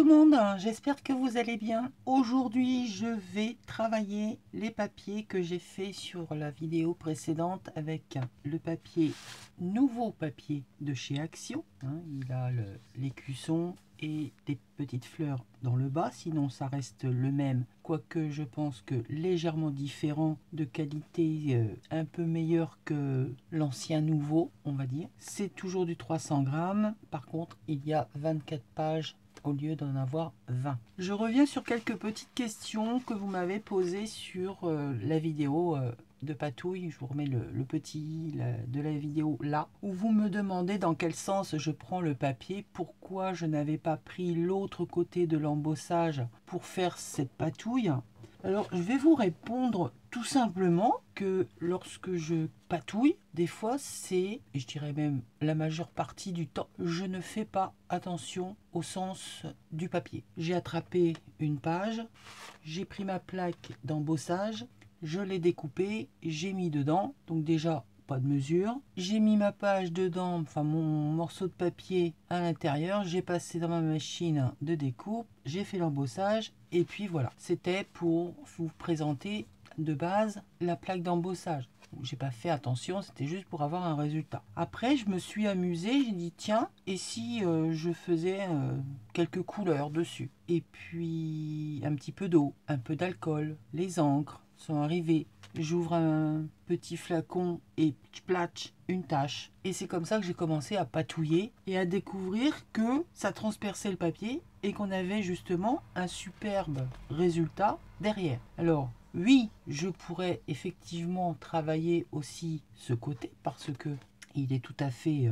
le monde, j'espère que vous allez bien. Aujourd'hui, je vais travailler les papiers que j'ai fait sur la vidéo précédente avec le papier, nouveau papier de chez Action. Il a l'écusson et des petites fleurs dans le bas, sinon ça reste le même, quoique je pense que légèrement différent, de qualité un peu meilleure que l'ancien nouveau, on va dire. C'est toujours du 300 grammes, par contre il y a 24 pages au lieu d'en avoir 20. Je reviens sur quelques petites questions que vous m'avez posées sur la vidéo de Patouille. Je vous remets le petit de la vidéo là, où vous me demandez dans quel sens je prends le papier, pourquoi je n'avais pas pris l'autre côté de l'embossage pour faire cette patouille. Alors, je vais vous répondre tout simplement que lorsque je patouille, des fois c'est, et je dirais même la majeure partie du temps, je ne fais pas attention au sens du papier. J'ai attrapé une page, j'ai pris ma plaque d'embossage, je l'ai découpée, j'ai mis dedans, donc déjà pas de mesure. J'ai mis ma page dedans, enfin mon morceau de papier à l'intérieur, j'ai passé dans ma machine de découpe, j'ai fait l'embossage et puis voilà. C'était pour vous présenter de base la plaque d'embossage. J'ai pas fait attention, c'était juste pour avoir un résultat. Après, je me suis amusée, j'ai dit tiens, et si je faisais quelques couleurs dessus. Et puis un petit peu d'eau, un peu d'alcool, les encres sont arrivées. J'ouvre un petit flacon et platch, une tache. Et c'est comme ça que j'ai commencé à patouiller et à découvrir que ça transperçait le papier et qu'on avait justement un superbe résultat derrière. Alors, oui, je pourrais effectivement travailler aussi ce côté parce que il est tout à fait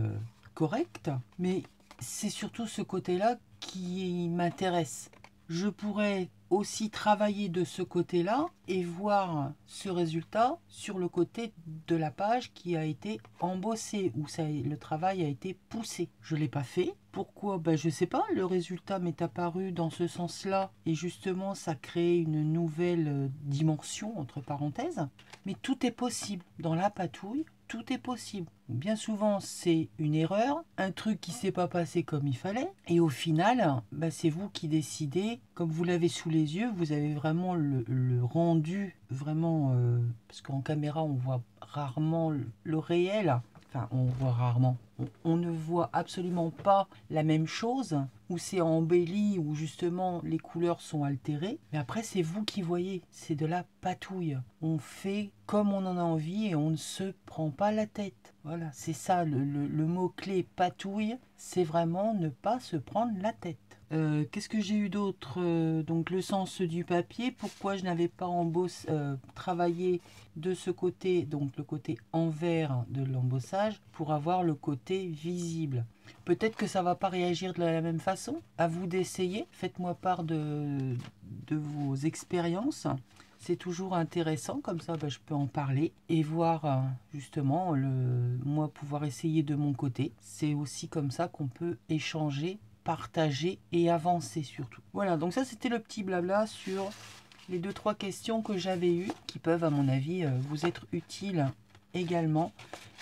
correct, mais c'est surtout ce côté-là qui m'intéresse. Je pourrais aussi travailler de ce côté-là et voir ce résultat sur le côté de la page qui a été embossée, où le travail a été poussé. Je ne l'ai pas fait. Pourquoi? Je ne sais pas, le résultat m'est apparu dans ce sens-là et justement ça crée une nouvelle dimension entre parenthèses. Mais tout est possible dans la patouille. Tout est possible. Bien souvent, c'est une erreur, un truc qui ne s'est pas passé comme il fallait. Et au final, c'est vous qui décidez. Comme vous l'avez sous les yeux, vous avez vraiment le rendu, vraiment... parce qu'en caméra, on voit rarement le réel. Enfin, on voit rarement. On ne voit absolument pas la même chose, où c'est embelli, où justement les couleurs sont altérées. Mais après, c'est vous qui voyez, c'est de la patouille. On fait comme on en a envie et on ne se prend pas la tête. Voilà, c'est ça, le mot-clé patouille, c'est vraiment ne pas se prendre la tête. Qu'est-ce que j'ai eu d'autre? Donc le sens du papier, pourquoi je n'avais pas travaillé de ce côté, donc le côté envers de l'embossage, pour avoir le côté visible. Peut-être que ça va pas réagir de la même façon. À vous d'essayer. Faites-moi part de vos expériences. C'est toujours intéressant, comme ça je peux en parler et voir justement moi pouvoir essayer de mon côté. C'est aussi comme ça qu'on peut échanger, partager et avancer surtout. Voilà, donc ça c'était le petit blabla sur les 2-3 questions que j'avais eues qui peuvent à mon avis vous être utiles également.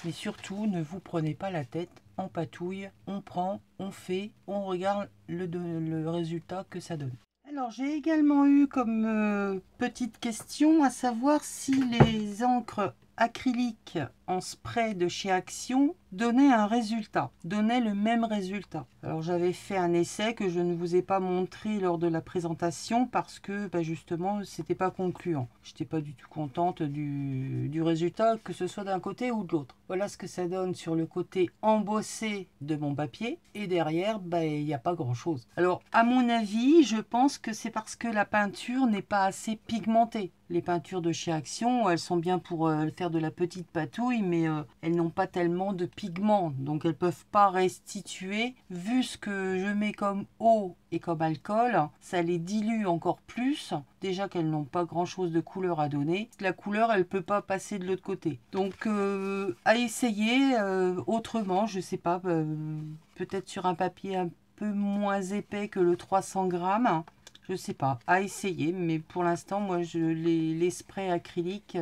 Mais surtout ne vous prenez pas la tête, on patouille, on prend, on fait, on regarde le résultat que ça donne. Alors j'ai également eu comme petite question à savoir si les encres acryliques en spray de chez Action donnaient un résultat, donnaient le même résultat. Alors j'avais fait un essai que je ne vous ai pas montré lors de la présentation parce que justement c'était pas concluant. J'étais pas du tout contente du résultat, que ce soit d'un côté ou de l'autre. Voilà ce que ça donne sur le côté embossé de mon papier et derrière il n'y a pas grand chose. Alors à mon avis, je pense que c'est parce que la peinture n'est pas assez pigmentée. Les peintures de chez Action, elles sont bien pour faire de la petite patouille, mais elles n'ont pas tellement de pigments, donc elles ne peuvent pas restituer. Vu ce que je mets comme eau et comme alcool, ça les dilue encore plus. Déjà qu'elles n'ont pas grand chose de couleur à donner, la couleur elle peut pas passer de l'autre côté. Donc à essayer autrement, je sais pas, peut-être sur un papier un peu moins épais que le 300 grammes. Je sais pas, à essayer, mais pour l'instant, moi, les sprays acryliques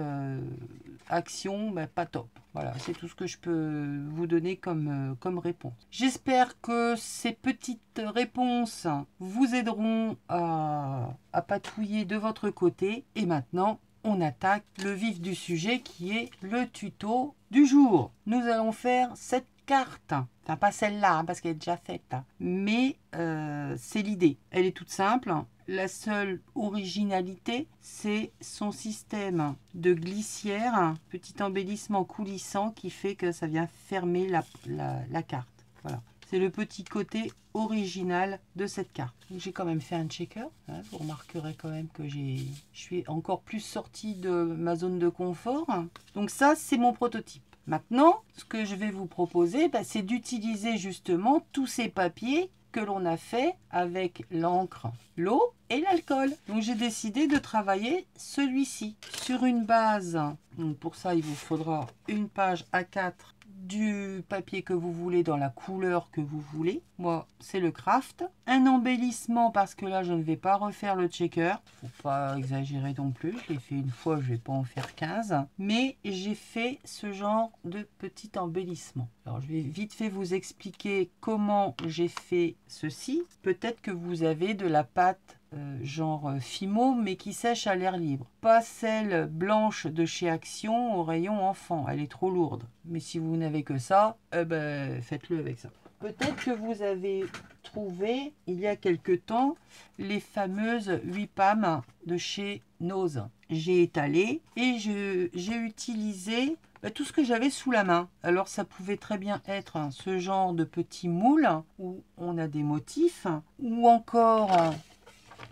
action, ben, pas top. Voilà, c'est tout ce que je peux vous donner comme réponse. J'espère que ces petites réponses vous aideront à patouiller de votre côté. Et maintenant, on attaque le vif du sujet qui est le tuto du jour. Nous allons faire cette carte. Enfin, pas celle-là, hein, parce qu'elle est déjà faite. Mais c'est l'idée. Elle est toute simple. La seule originalité, c'est son système de glissière, petit embellissement coulissant qui fait que ça vient fermer la carte. Voilà. C'est le petit côté original de cette carte. J'ai quand même fait un checker. Hein, vous remarquerez quand même que je suis encore plus sortie de ma zone de confort. Donc ça, c'est mon prototype. Maintenant, ce que je vais vous proposer, c'est d'utiliser justement tous ces papiers que l'on a fait avec l'encre, l'eau et l'alcool. Donc j'ai décidé de travailler celui-ci sur une base. Donc pour ça, il vous faudra une page A4 du papier que vous voulez dans la couleur que vous voulez. Moi, c'est le craft. Un embellissement parce que là, je ne vais pas refaire le checker. Faut pas exagérer non plus. Je l'ai fait une fois, je vais pas en faire 15. Mais j'ai fait ce genre de petit embellissement. Alors, je vais vite fait vous expliquer comment j'ai fait ceci. Peut-être que vous avez de la pâte genre Fimo, mais qui sèche à l'air libre. Pas celle blanche de chez Action au rayon enfant, elle est trop lourde. Mais si vous n'avez que ça, faites-le avec ça. Peut-être que vous avez trouvé, il y a quelque temps, les fameuses 8 PAM de chez Nose. J'ai étalé et j'ai utilisé tout ce que j'avais sous la main. Alors ça pouvait très bien être ce genre de petit moule où on a des motifs, ou encore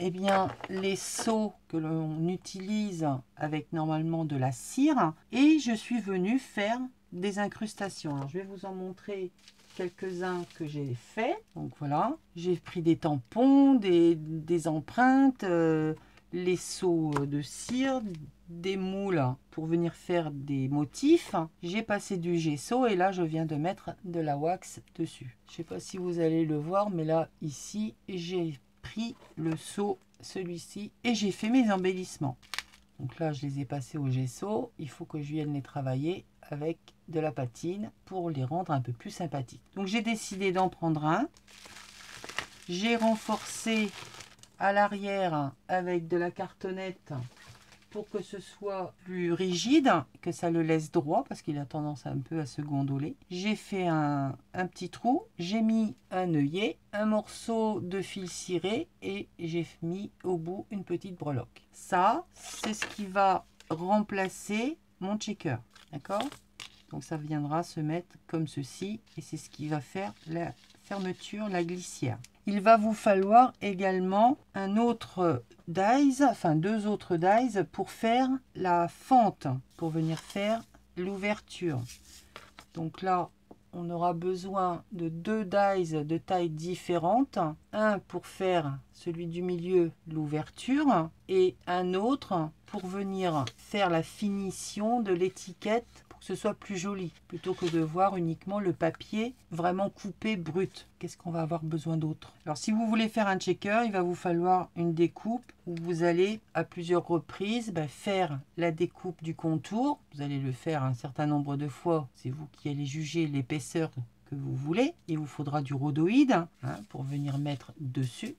eh bien, les seaux que l'on utilise avec normalement de la cire. Et je suis venue faire des incrustations. Alors, je vais vous en montrer quelques-uns que j'ai fait. Donc voilà, j'ai pris des tampons, des empreintes, les seaux de cire, des moules pour venir faire des motifs. J'ai passé du gesso et là, je viens de mettre de la wax dessus. Je ne sais pas si vous allez le voir, mais là, ici, j'ai pris le seau, celui-ci, et j'ai fait mes embellissements. Donc là, je les ai passés au gesso. Il faut que je vienne les travailler avec de la patine pour les rendre un peu plus sympathiques. Donc j'ai décidé d'en prendre un. J'ai renforcé à l'arrière avec de la cartonnette pour que ce soit plus rigide, que ça le laisse droit parce qu'il a tendance un peu à se gondoler. J'ai fait un petit trou, j'ai mis un œillet, un morceau de fil ciré et j'ai mis au bout une petite breloque. Ça, c'est ce qui va remplacer mon checker, d'accord? Donc ça viendra se mettre comme ceci et c'est ce qui va faire la fermeture, la glissière. Il va vous falloir également un autre dies, enfin 2 autres dies pour faire la fente, pour venir faire l'ouverture. Donc là, on aura besoin de 2 dies de taille différente. Un pour faire celui du milieu, l'ouverture, et un autre pour venir faire la finition de l'étiquette que ce soit plus joli, plutôt que de voir uniquement le papier vraiment coupé brut. Qu'est-ce qu'on va avoir besoin d'autre? Alors si vous voulez faire un checker, il va vous falloir une découpe où vous allez à plusieurs reprises faire la découpe du contour. Vous allez le faire un certain nombre de fois, c'est vous qui allez juger l'épaisseur que vous voulez. Il vous faudra du rhodoïde pour venir mettre dessus.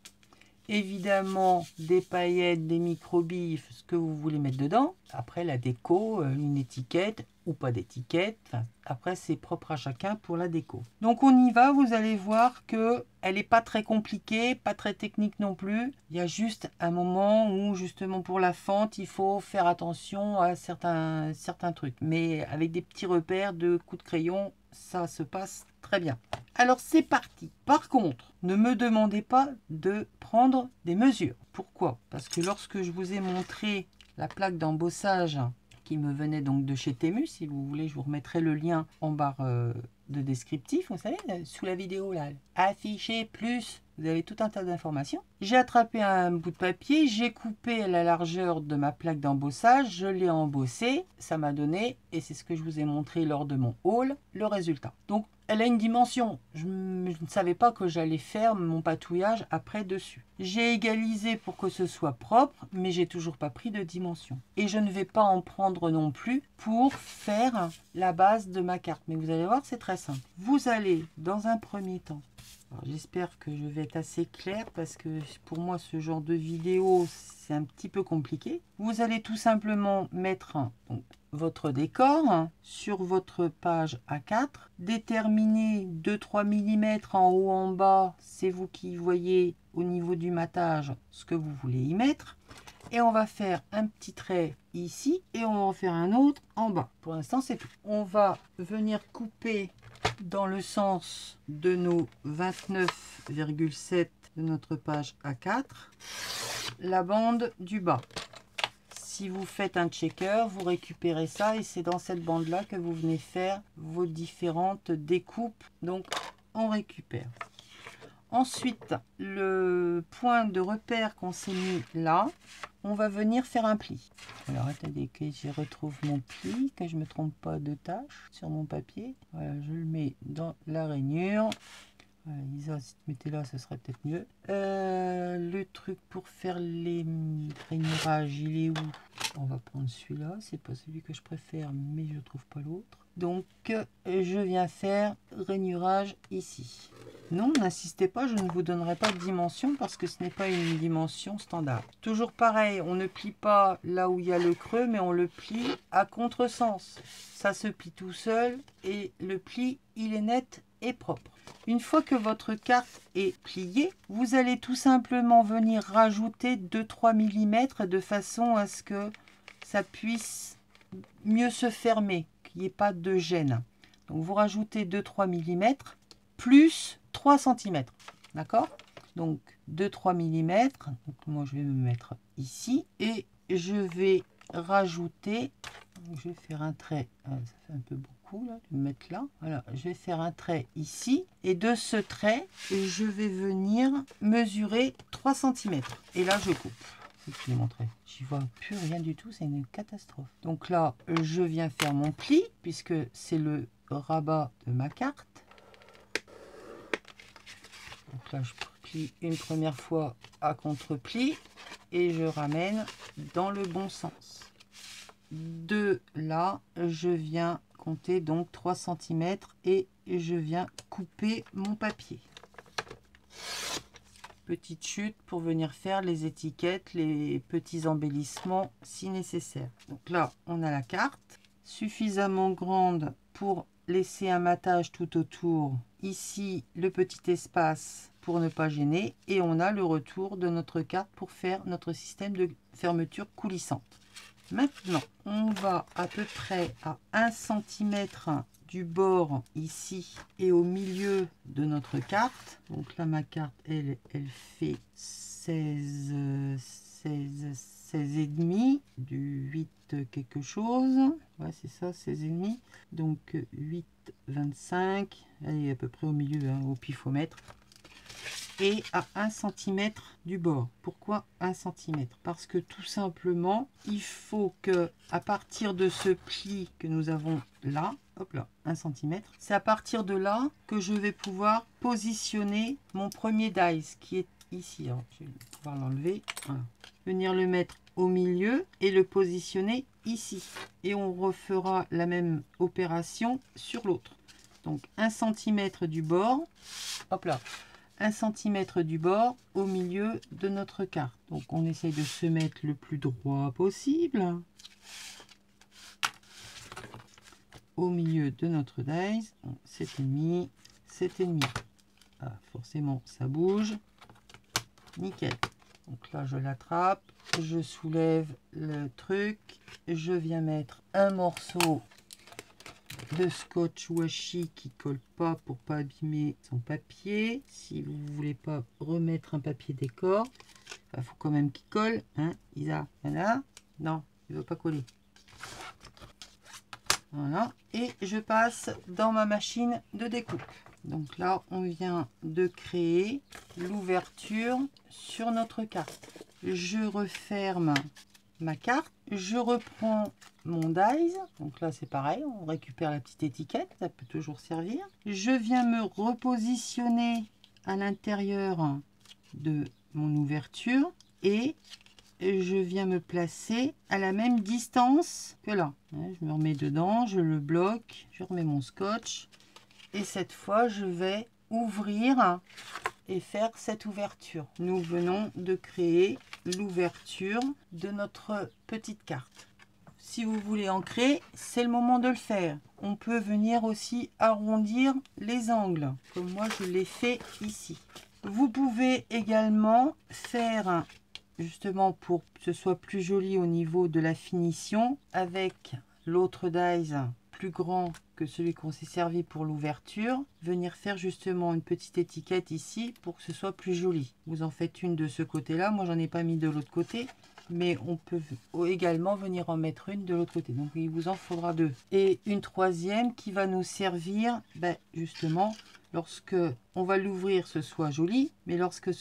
Évidemment, des paillettes, des microbilles, ce que vous voulez mettre dedans. Après, la déco, une étiquette ou pas d'étiquette. Enfin, après, c'est propre à chacun pour la déco. Donc, on y va. Vous allez voir que elle n'est pas très compliquée, pas très technique non plus. Il y a juste un moment où, justement, pour la fente, il faut faire attention à certains trucs. Mais avec des petits repères de coups de crayon, ça se passe très bien. Alors, c'est parti. Par contre, ne me demandez pas de prendre des mesures. Pourquoi? Parce que lorsque je vous ai montré la plaque d'embossage qui me venait donc de chez Temu, si vous voulez, je vous remettrai le lien en barre de descriptif, vous savez, sous la vidéo là, affiché plus, vous avez tout un tas d'informations. J'ai attrapé un bout de papier, j'ai coupé la largeur de ma plaque d'embossage, je l'ai embossé, ça m'a donné, et c'est ce que je vous ai montré lors de mon haul, le résultat. Donc, elle a une dimension. Je ne savais pas que j'allais faire mon patouillage après dessus. J'ai égalisé pour que ce soit propre, mais j'ai toujours pas pris de dimension. Et je ne vais pas en prendre non plus pour faire la base de ma carte. Mais vous allez voir, c'est très simple. Vous allez, dans un premier temps, j'espère que je vais être assez clair parce que pour moi, ce genre de vidéo, c'est un petit peu compliqué. Vous allez tout simplement mettre votre décor sur votre page A4, déterminer 2-3 mm en haut en bas, c'est vous qui voyez au niveau du matage ce que vous voulez y mettre, et on va faire un petit trait ici et on va en faire un autre en bas. Pour l'instant c'est tout. On va venir couper dans le sens de nos 29,7 de notre page A4 la bande du bas. Si vous faites un checker, vous récupérez ça et c'est dans cette bande là que vous venez faire vos différentes découpes. Donc on récupère. Ensuite, le point de repère qu'on s'est mis là, on va venir faire un pli. Alors attendez que je retrouve mon pli, que je ne me trompe pas de tâche sur mon papier. Voilà, je le mets dans la rainure. Voilà, Lisa, si tu mettais là, ce serait peut-être mieux. Le truc pour faire les rainurages, il est où? On va prendre celui-là. C'est pas celui que je préfère, mais je ne trouve pas l'autre. Donc, je viens faire rainurage ici. Non, n'insistez pas, je ne vous donnerai pas de dimension parce que ce n'est pas une dimension standard. Toujours pareil, on ne plie pas là où il y a le creux, mais on le plie à contresens. Ça se plie tout seul et le pli, il est net et propre. Une fois que votre carte est pliée, vous allez tout simplement venir rajouter 2-3 mm de façon à ce que ça puisse mieux se fermer, qu'il n'y ait pas de gêne. Donc vous rajoutez 2-3 mm plus 3 cm. D'accord? Donc 2-3 mm. Donc moi je vais me mettre ici et je vais rajouter, je vais faire un trait, ça fait un peu beaucoup là, de me mettre là. Voilà, je vais faire un trait ici et de ce trait, je vais venir mesurer 3 cm. Et là je coupe. C'est ce que je montrais. J'y vois plus rien du tout, c'est une catastrophe. Donc là, je viens faire mon pli puisque c'est le rabat de ma carte. Donc là, je plie une première fois à contre-pli et je ramène dans le bon sens. De là, je viens compter donc 3 cm et je viens couper mon papier. Petite chute pour venir faire les étiquettes, les petits embellissements si nécessaire. Donc là, on a la carte suffisamment grande pour laisser un matage tout autour. Ici, le petit espace pour ne pas gêner. Et on a le retour de notre carte pour faire notre système de fermeture coulissante. Maintenant, on va à peu près à 1 cm du bord ici et au milieu de notre carte. Donc là, ma carte, elle fait 16 et demi, du 8 quelque chose. Ouais, c'est ça, 16 et demi. Donc 8, 25. Elle est à peu près au milieu, hein, au pifomètre. Et à 1 cm du bord. Pourquoi 1 cm? Parce que tout simplement, il faut que à partir de ce pli que nous avons là, hop là, 1 cm, c'est à partir de là que je vais pouvoir positionner mon premier dies qui est ici. Alors, je vais pouvoir l'enlever. Voilà. Venir le mettre au milieu et le positionner ici. Et on refera la même opération sur l'autre. Donc 1 cm du bord, hop là. 1 cm du bord au milieu de notre carte. Donc on essaye de se mettre le plus droit possible au milieu de notre dies. 7,5, 7,5. Ah, forcément ça bouge. Nickel. Donc là je l'attrape, je soulève le truc, je viens mettre un morceau de scotch washi qui colle pas pour pas abîmer son papier. Si vous voulez pas remettre un papier décor, il faut quand même qu'il colle, hein, Isa. Voilà. Non, il veut pas coller. Voilà. Et je passe dans ma machine de découpe. Donc là, on vient de créer l'ouverture sur notre carte. Je referme ma carte. Je reprends mon dies. Donc là, c'est pareil. On récupère la petite étiquette. Ça peut toujours servir. Je viens me repositionner à l'intérieur de mon ouverture. Et je viens me placer à la même distance que là. Je me remets dedans. Je le bloque. Je remets mon scotch. Et cette fois, je vais ouvrir et faire cette ouverture. Nous venons de créer l'ouverture de notre petite carte. Si vous voulez ancrer, c'est le moment de le faire. On peut venir aussi arrondir les angles, comme moi je l'ai fait ici. Vous pouvez également faire, justement pour que ce soit plus joli au niveau de la finition, avec l'autre dies plus grand que celui qu'on s'est servi pour l'ouverture, venir faire justement une petite étiquette ici pour que ce soit plus joli. Vous en faites une de ce côté là, moi j'en ai pas mis de l'autre côté, mais on peut également venir en mettre une de l'autre côté, donc il vous en faudra deux. Et une troisième qui va nous servir justement lorsque on va l'ouvrir ce soit joli, mais lorsque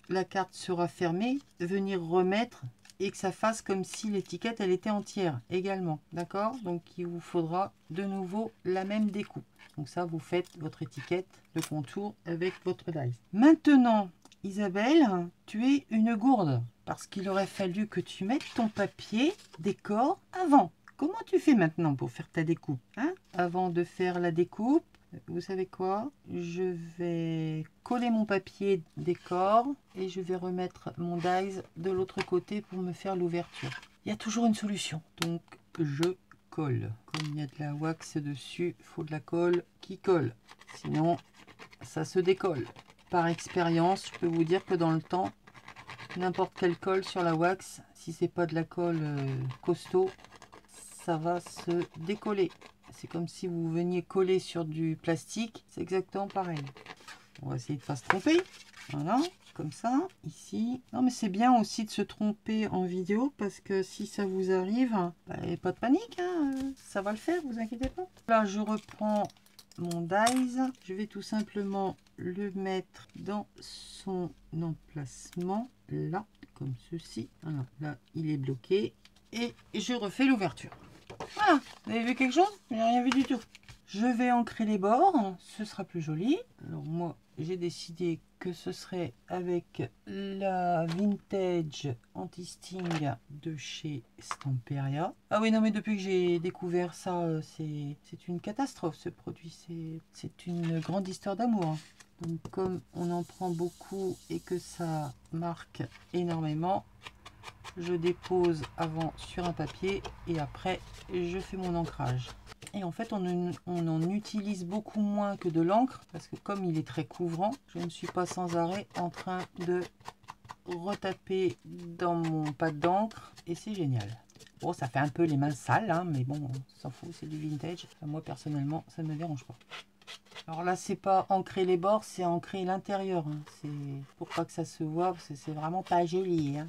la carte sera fermée, venir remettre et que ça fasse comme si l'étiquette elle était entière également, d'accord? Donc il vous faudra de nouveau la même découpe. Donc ça, vous faites votre étiquette de contour avec votre dies. Maintenant, Isabelle, tu es une gourde parce qu'il aurait fallu que tu mettes ton papier décor avant. Comment tu fais maintenant pour faire ta découpe, hein? Avant de faire la découpe, vous savez quoi? Je vais coller mon papier décor et je vais remettre mon dies de l'autre côté pour me faire l'ouverture. Il y a toujours une solution. Donc je colle. Comme il y a de la wax dessus, il faut de la colle qui colle. Sinon, ça se décolle. Par expérience, je peux vous dire que dans le temps, n'importe quelle colle sur la wax, si c'est pas de la colle costaud, ça va se décoller. C'est comme si vous veniez coller sur du plastique. C'est exactement pareil. On va essayer de ne pas se tromper. Voilà, comme ça, ici. Non, mais c'est bien aussi de se tromper en vidéo parce que si ça vous arrive, pas de panique, hein, ça va le faire, vous inquiétez pas. Là, je reprends mon dies. Je vais tout simplement le mettre dans son emplacement, là, comme ceci. Voilà, là, il est bloqué. Et je refais l'ouverture. Voilà, vous avez vu quelque chose? Je n'ai rien vu du tout. Je vais ancrer les bords, ce sera plus joli. Alors moi, j'ai décidé que ce serait avec la Vintage Anti-Sting de chez Stamperia. Ah oui, non mais depuis que j'ai découvert ça, c'est une catastrophe ce produit. C'est une grande histoire d'amour. Donc comme on en prend beaucoup et que ça marque énormément, je dépose avant sur un papier et après je fais mon ancrage. Et en fait on en utilise beaucoup moins que de l'encre parce que comme il est très couvrant, je ne suis pas sans arrêt en train de retaper dans mon pad d'encre et c'est génial. Bon, ça fait un peu les mains sales, hein, mais bon, on s'en fout, c'est du vintage. Enfin, moi personnellement, ça ne me dérange pas. Alors là, c'est pas ancrer les bords, c'est ancrer l'intérieur. Hein. C'est pour pas que ça se voit, parce que c'est vraiment pas joli. Hein.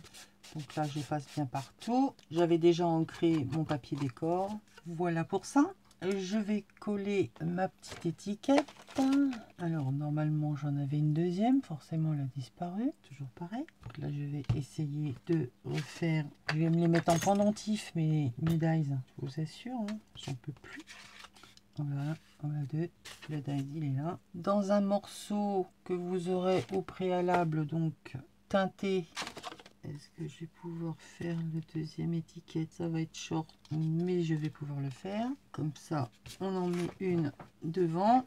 Donc là, j'efface bien partout. J'avais déjà ancré mon papier décor. Voilà pour ça. Je vais coller ma petite étiquette. Alors, normalement, j'en avais une deuxième. Forcément, elle a disparu. Toujours pareil. Donc là, je vais essayer de refaire. Je vais me les mettre en pendentif, mes dies. Je vous assure, hein, j'en peux plus. Voilà, voilà deux. Le dies, il est là. Dans un morceau que vous aurez au préalable, donc teinté. Est-ce que je vais pouvoir faire le deuxième étiquette? Ça va être short, mais je vais pouvoir le faire. Comme ça, on en met une devant.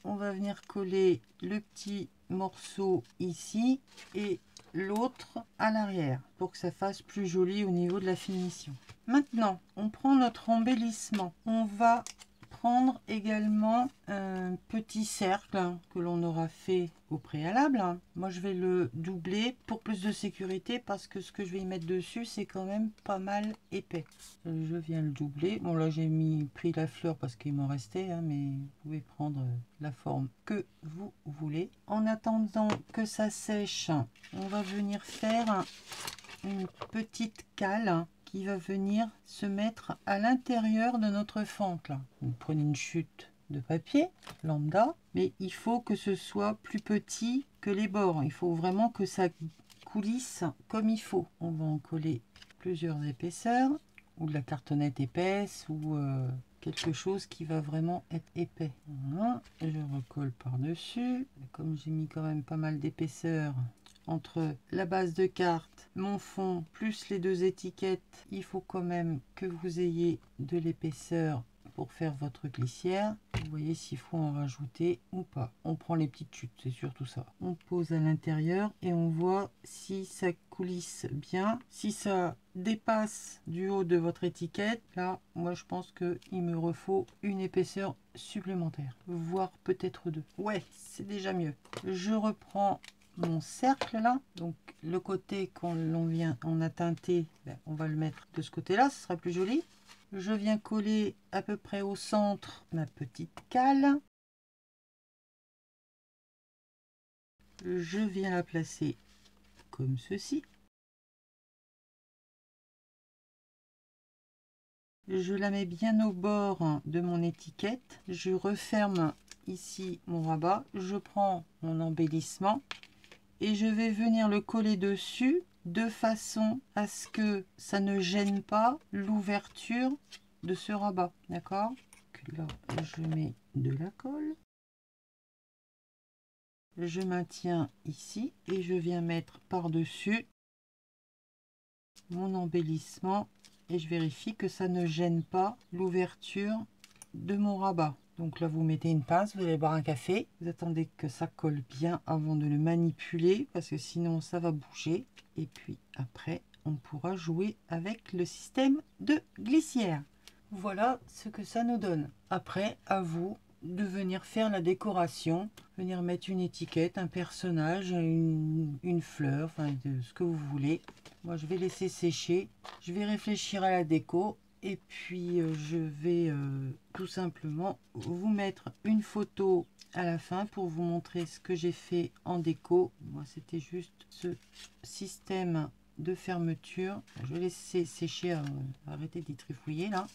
On va venir coller le petit morceau ici et l'autre à l'arrière pour que ça fasse plus joli au niveau de la finition. Maintenant, on prend notre embellissement. On va prendre également un petit cercle que l'on aura fait au préalable. Moi je vais le doubler pour plus de sécurité parce que ce que je vais y mettre dessus c'est quand même pas mal épais. Je viens le doubler. Bon là j'ai pris la fleur parce qu'il m'en restait, hein, mais vous pouvez prendre la forme que vous voulez. En attendant que ça sèche, on va venir faire une petite cale qui va venir se mettre à l'intérieur de notre fente là. Vous prenez une chute de papier lambda, mais il faut que ce soit plus petit que les bords. Il faut vraiment que ça coulisse comme il faut. On va en coller plusieurs épaisseurs, ou de la cartonnette épaisse, ou quelque chose qui va vraiment être épais. Voilà. Je recolle par-dessus. Comme j'ai mis quand même pas mal d'épaisseur entre la base de carte, mon fond, plus les deux étiquettes, il faut quand même que vous ayez de l'épaisseur pour faire votre glissière. Vous voyez s'il faut en rajouter ou pas. On prend les petites chutes, c'est surtout ça. On pose à l'intérieur et on voit si ça coulisse bien. Si ça dépasse du haut de votre étiquette, là, moi je pense qu'il me refaut une épaisseur supplémentaire, voire peut-être deux. Ouais, c'est déjà mieux. Je reprends mon cercle là, donc le côté on a teinté, on va le mettre de ce côté là, ce sera plus joli. Je viens coller à peu près au centre ma petite cale. Je viens la placer comme ceci. Je la mets bien au bord de mon étiquette. Je referme ici mon rabat. Je prends mon embellissement et je vais venir le coller dessus de façon à ce que ça ne gêne pas l'ouverture de ce rabat. D'accord? Là, je mets de la colle. Je maintiens ici et je viens mettre par-dessus mon embellissement et je vérifie que ça ne gêne pas l'ouverture de mon rabat. Donc là, vous mettez une pince, vous allez boire un café. Vous attendez que ça colle bien avant de le manipuler parce que sinon ça va bouger. Et puis après, on pourra jouer avec le système de glissière. Voilà ce que ça nous donne. Après, à vous de venir faire la décoration, venir mettre une étiquette, un personnage, une fleur, enfin de ce que vous voulez. Moi, je vais laisser sécher. Je vais réfléchir à la déco. Et puis, je vais tout simplement vous mettre une photo à la fin pour vous montrer ce que j'ai fait en déco. Moi, c'était juste ce système de fermeture. Je vais laisser sécher, arrêter d'y trifouiller là,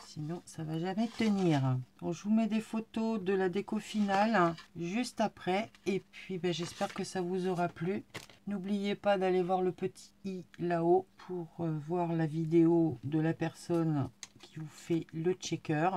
sinon ça va jamais tenir. Donc, je vous mets des photos de la déco finale juste après. Et puis, j'espère que ça vous aura plu. N'oubliez pas d'aller voir le petit i là-haut pour voir la vidéo de la personne qui vous fait le checker.